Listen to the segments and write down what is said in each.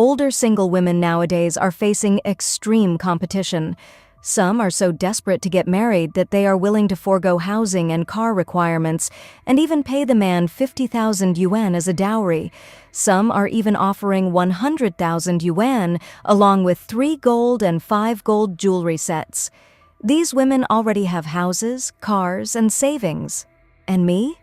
older single women nowadays are facing extreme competition. Some are so desperate to get married that they are willing to forego housing and car requirements and even pay the man 50,000 yuan as a dowry. Some are even offering 100,000 yuan along with 3 gold and 5 gold jewelry sets. These women already have houses, cars, and savings. And me?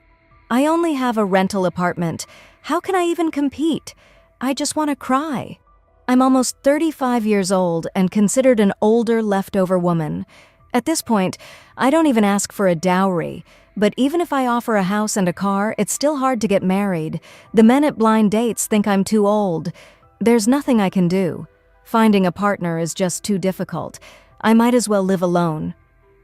I only have a rental apartment. How can I even compete? I just want to cry. I'm almost 35 years old and considered an older leftover woman. At this point, I don't even ask for a dowry. But even if I offer a house and a car, it's still hard to get married. The men at blind dates think I'm too old. There's nothing I can do. Finding a partner is just too difficult. I might as well live alone.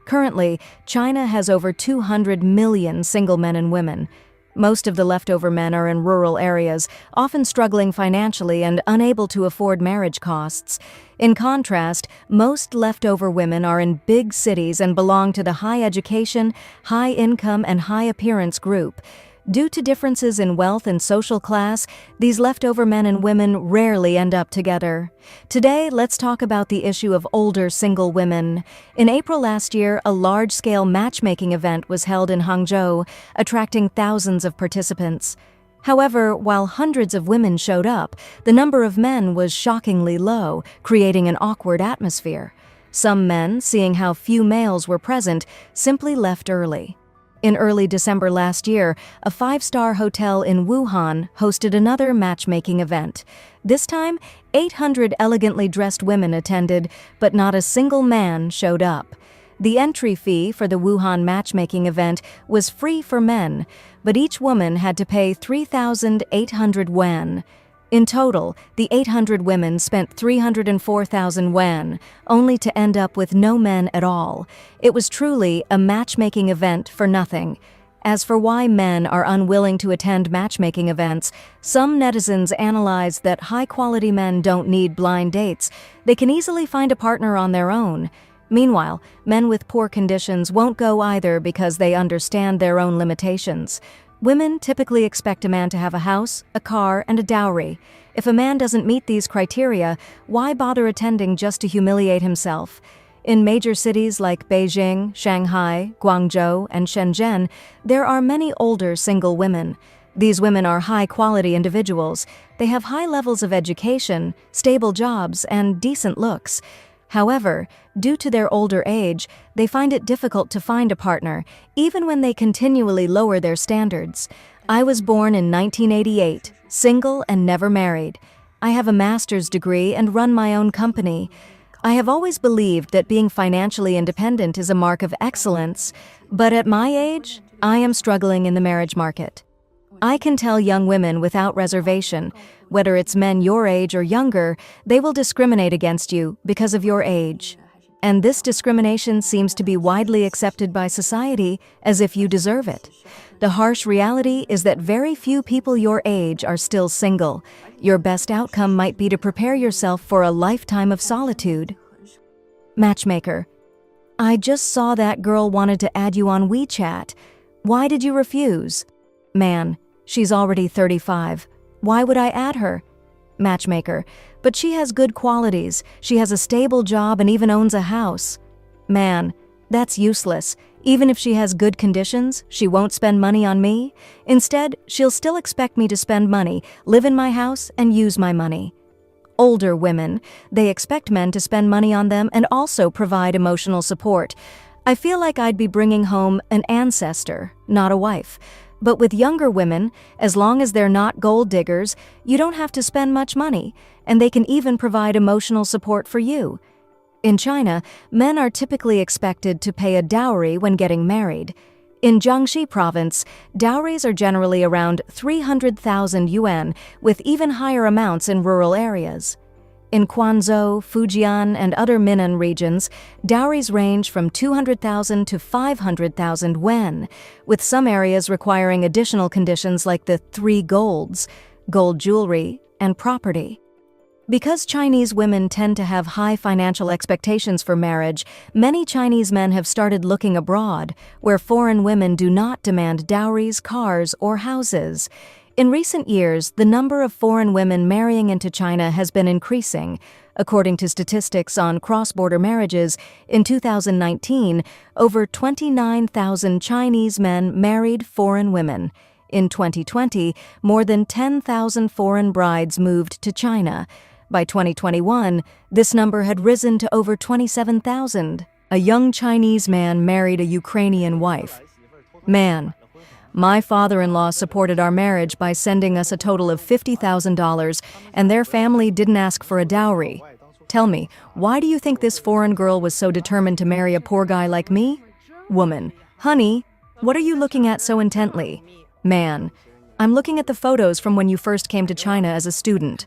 Currently, China has over 200 million single men and women. Most of the leftover men are in rural areas, often struggling financially and unable to afford marriage costs. In contrast, most leftover women are in big cities and belong to the high education, high income, and high appearance group. Due to differences in wealth and social class, these leftover men and women rarely end up together. Today, let's talk about the issue of older single women. In April last year, a large-scale matchmaking event was held in Hangzhou, attracting thousands of participants. However, while hundreds of women showed up, the number of men was shockingly low, creating an awkward atmosphere. Some men, seeing how few males were present, simply left early. In early December last year, a 5-star hotel in Wuhan hosted another matchmaking event. This time, 800 elegantly dressed women attended, but not a single man showed up. The entry fee for the Wuhan matchmaking event was free for men, but each woman had to pay 3,800 yuan. In total, the 800 women spent 304,000 yuan, only to end up with no men at all. It was truly a matchmaking event for nothing. As for why men are unwilling to attend matchmaking events, some netizens analyze that high-quality men don't need blind dates. They can easily find a partner on their own. Meanwhile, men with poor conditions won't go either because they understand their own limitations. Women typically expect a man to have a house, a car, and a dowry. If a man doesn't meet these criteria, why bother attending just to humiliate himself? In major cities like Beijing, Shanghai, Guangzhou, and Shenzhen, there are many older single women. These women are high-quality individuals. They have high levels of education, stable jobs, and decent looks. However, due to their older age, they find it difficult to find a partner, even when they continually lower their standards. I was born in 1988, single and never married. I have a master's degree and run my own company. I have always believed that being financially independent is a mark of excellence, but at my age, I am struggling in the marriage market. I can tell young women without reservation, whether it's men your age or younger, they will discriminate against you because of your age. And this discrimination seems to be widely accepted by society as if you deserve it. The harsh reality is that very few people your age are still single. Your best outcome might be to prepare yourself for a lifetime of solitude. Matchmaker: I just saw that girl wanted to add you on WeChat. Why did you refuse? Man: she's already 35. Why would I add her? Matchmaker: but she has good qualities. She has a stable job and even owns a house. Man: that's useless. Even if she has good conditions, she won't spend money on me. Instead, she'll still expect me to spend money, live in my house, and use my money. Older women: they expect men to spend money on them and also provide emotional support. I feel like I'd be bringing home an ancestor, not a wife. But with younger women, as long as they're not gold diggers, you don't have to spend much money, and they can even provide emotional support for you. In China, men are typically expected to pay a dowry when getting married. In Jiangxi province, dowries are generally around 300,000 yuan, with even higher amounts in rural areas. In Quanzhou, Fujian, and other Minnan regions, dowries range from 200,000 to 500,000 yuan, with some areas requiring additional conditions like the 3 golds, gold jewelry, and property. Because Chinese women tend to have high financial expectations for marriage, many Chinese men have started looking abroad, where foreign women do not demand dowries, cars, or houses. In recent years, the number of foreign women marrying into China has been increasing. According to statistics on cross-border marriages, in 2019, over 29,000 Chinese men married foreign women. In 2020, more than 10,000 foreign brides moved to China. By 2021, this number had risen to over 27,000. A young Chinese man married a Ukrainian wife. Man: my father-in-law supported our marriage by sending us a total of $50,000, and their family didn't ask for a dowry. Tell me, why do you think this foreign girl was so determined to marry a poor guy like me? Woman: honey, what are you looking at so intently? Man: I'm looking at the photos from when you first came to China as a student.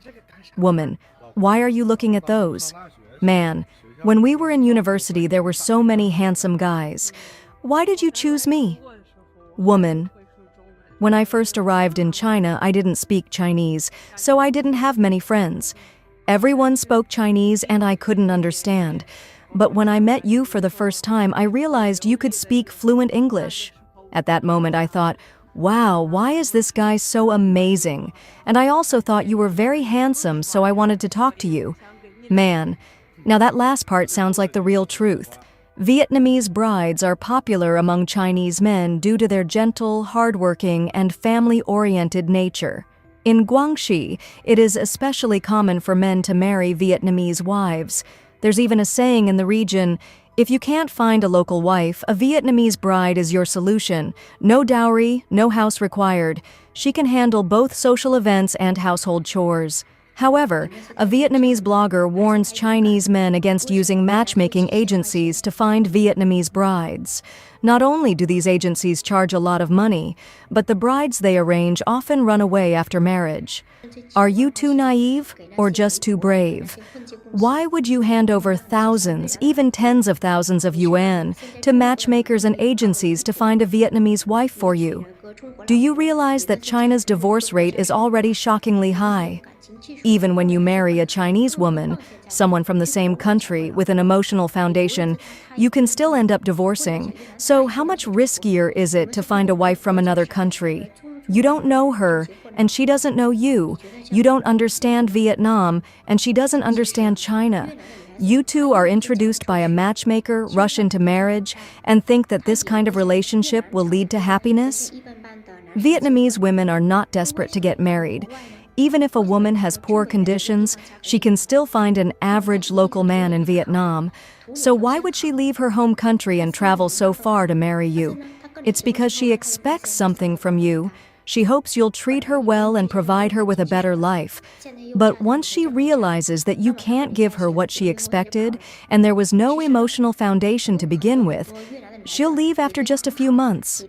Woman: why are you looking at those? Man: when we were in university, there were so many handsome guys. Why did you choose me? Woman: when I first arrived in China, I didn't speak Chinese, so I didn't have many friends. Everyone spoke Chinese and I couldn't understand. But when I met you for the first time, I realized you could speak fluent English. At that moment, I thought, wow, why is this guy so amazing? And I also thought you were very handsome, so I wanted to talk to you. Man: now that last part sounds like the real truth. Vietnamese brides are popular among Chinese men due to their gentle, hardworking, and family-oriented nature. In Guangxi, it is especially common for men to marry Vietnamese wives. There's even a saying in the region, if you can't find a local wife, a Vietnamese bride is your solution. No dowry, no house required. She can handle both social events and household chores. However, a Vietnamese blogger warns Chinese men against using matchmaking agencies to find Vietnamese brides. Not only do these agencies charge a lot of money, but the brides they arrange often run away after marriage. Are you too naive or just too brave? Why would you hand over thousands, even tens of thousands of yuan to matchmakers and agencies to find a Vietnamese wife for you? Do you realize that China's divorce rate is already shockingly high? Even when you marry a Chinese woman, someone from the same country with an emotional foundation, you can still end up divorcing. So how much riskier is it to find a wife from another country? You don't know her, and she doesn't know you. You don't understand Vietnam, and she doesn't understand China. You two are introduced by a matchmaker, rush into marriage, and think that this kind of relationship will lead to happiness? Vietnamese women are not desperate to get married. Even if a woman has poor conditions, she can still find an average local man in Vietnam. So why would she leave her home country and travel so far to marry you? It's because she expects something from you. She hopes you'll treat her well and provide her with a better life. But once she realizes that you can't give her what she expected, and there was no emotional foundation to begin with, she'll leave after just a few months.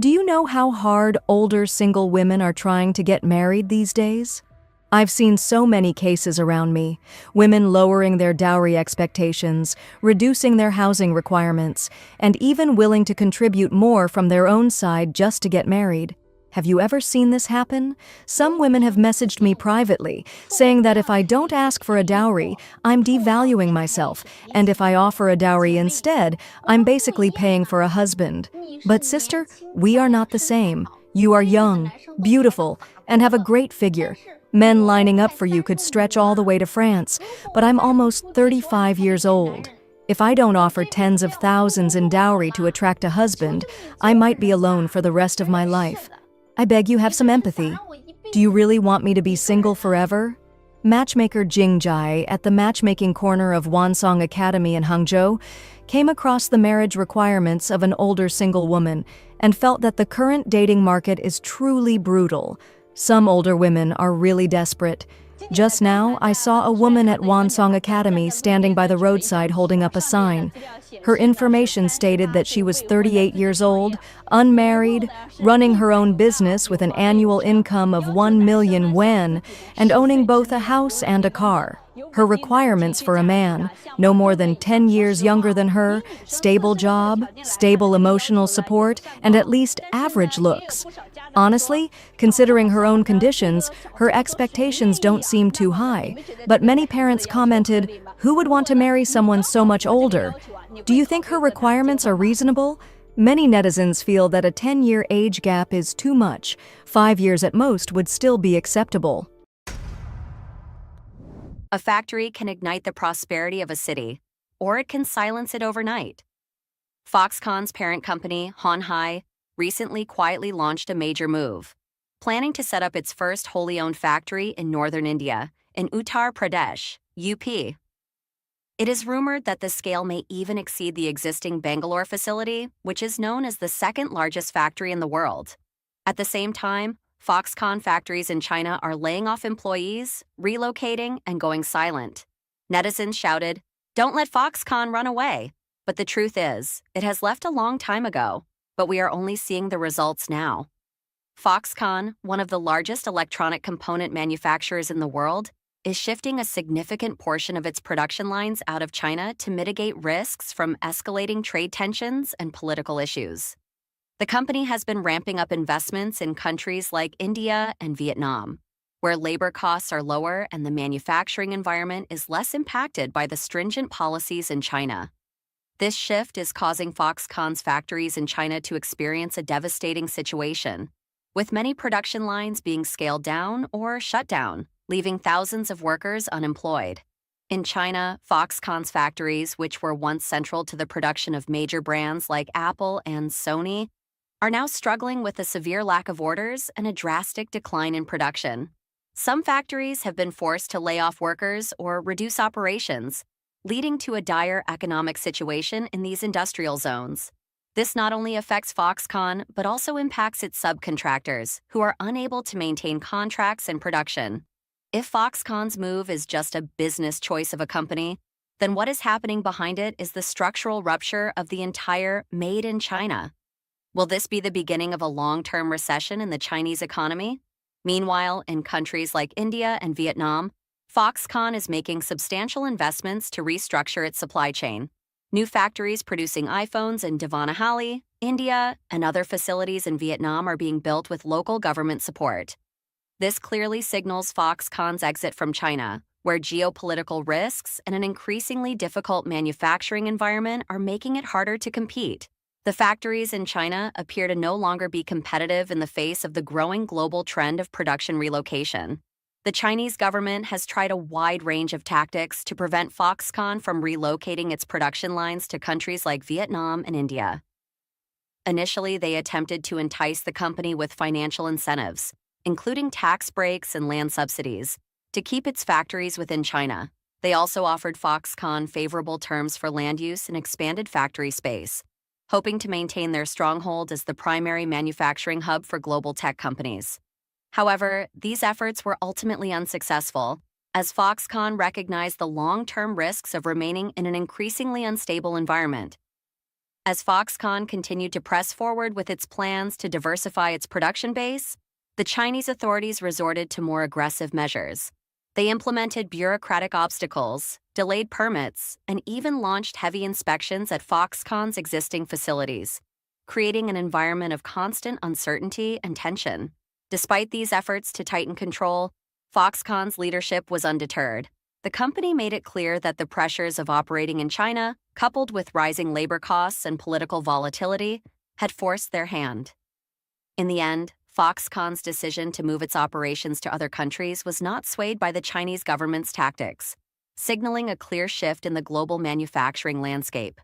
Do you know how hard older single women are trying to get married these days? I've seen so many cases around me, women lowering their dowry expectations, reducing their housing requirements, and even willing to contribute more from their own side just to get married. Have you ever seen this happen? Some women have messaged me privately, saying that if I don't ask for a dowry, I'm devaluing myself, and if I offer a dowry instead, I'm basically paying for a husband. But sister, we are not the same. You are young, beautiful, and have a great figure. Men lining up for you could stretch all the way to France, but I'm almost 35 years old. If I don't offer tens of thousands in dowry to attract a husband, I might be alone for the rest of my life. I beg you have some empathy. Do you really want me to be single forever? Matchmaker Jing Jai at the matchmaking corner of Wansong Academy in Hangzhou came across the marriage requirements of an older single woman and felt that the current dating market is truly brutal. Some older women are really desperate. Just now, I saw a woman at Wansong Academy standing by the roadside holding up a sign. Her information stated that she was 38 years old, unmarried, running her own business with an annual income of 1 million yuan, and owning both a house and a car. Her requirements for a man: no more than 10 years younger than her, stable job, stable emotional support, and at least average looks. Honestly, considering her own conditions, her expectations don't seem too high. But many parents commented, "Who would want to marry someone so much older?" Do you think her requirements are reasonable? Many netizens feel that a 10-year age gap is too much. 5 years at most would still be acceptable. A factory can ignite the prosperity of a city, or it can silence it overnight. Foxconn's parent company, Honhai, recently quietly launched a major move, planning to set up its first wholly owned factory in northern India, in Uttar Pradesh, UP. It is rumored that the scale may even exceed the existing Bangalore facility, which is known as the second largest factory in the world. At the same time, Foxconn factories in China are laying off employees, relocating, and going silent. Netizens shouted, "Don't let Foxconn run away." But the truth is, it has left a long time ago, but we are only seeing the results now. Foxconn, one of the largest electronic component manufacturers in the world, is shifting a significant portion of its production lines out of China to mitigate risks from escalating trade tensions and political issues. The company has been ramping up investments in countries like India and Vietnam, where labor costs are lower and the manufacturing environment is less impacted by the stringent policies in China. This shift is causing Foxconn's factories in China to experience a devastating situation, with many production lines being scaled down or shut down, leaving thousands of workers unemployed. In China, Foxconn's factories, which were once central to the production of major brands like Apple and Sony, are now struggling with a severe lack of orders and a drastic decline in production. Some factories have been forced to lay off workers or reduce operations, leading to a dire economic situation in these industrial zones. This not only affects Foxconn, but also impacts its subcontractors, who are unable to maintain contracts and production. If Foxconn's move is just a business choice of a company, then what is happening behind it is the structural rupture of the entire Made in China. Will this be the beginning of a long-term recession in the Chinese economy? Meanwhile, in countries like India and Vietnam, Foxconn is making substantial investments to restructure its supply chain. New factories producing iPhones in Devanahalli, India, and other facilities in Vietnam are being built with local government support. This clearly signals Foxconn's exit from China, where geopolitical risks and an increasingly difficult manufacturing environment are making it harder to compete. The factories in China appear to no longer be competitive in the face of the growing global trend of production relocation. The Chinese government has tried a wide range of tactics to prevent Foxconn from relocating its production lines to countries like Vietnam and India. Initially, they attempted to entice the company with financial incentives, including tax breaks and land subsidies, to keep its factories within China. They also offered Foxconn favorable terms for land use and expanded factory space, hoping to maintain their stronghold as the primary manufacturing hub for global tech companies. However, these efforts were ultimately unsuccessful, as Foxconn recognized the long-term risks of remaining in an increasingly unstable environment. As Foxconn continued to press forward with its plans to diversify its production base, the Chinese authorities resorted to more aggressive measures. They implemented bureaucratic obstacles, delayed permits, and even launched heavy inspections at Foxconn's existing facilities, creating an environment of constant uncertainty and tension. Despite these efforts to tighten control, Foxconn's leadership was undeterred. The company made it clear that the pressures of operating in China, coupled with rising labor costs and political volatility, had forced their hand. In the end, Foxconn's decision to move its operations to other countries was not swayed by the Chinese government's tactics, signaling a clear shift in the global manufacturing landscape.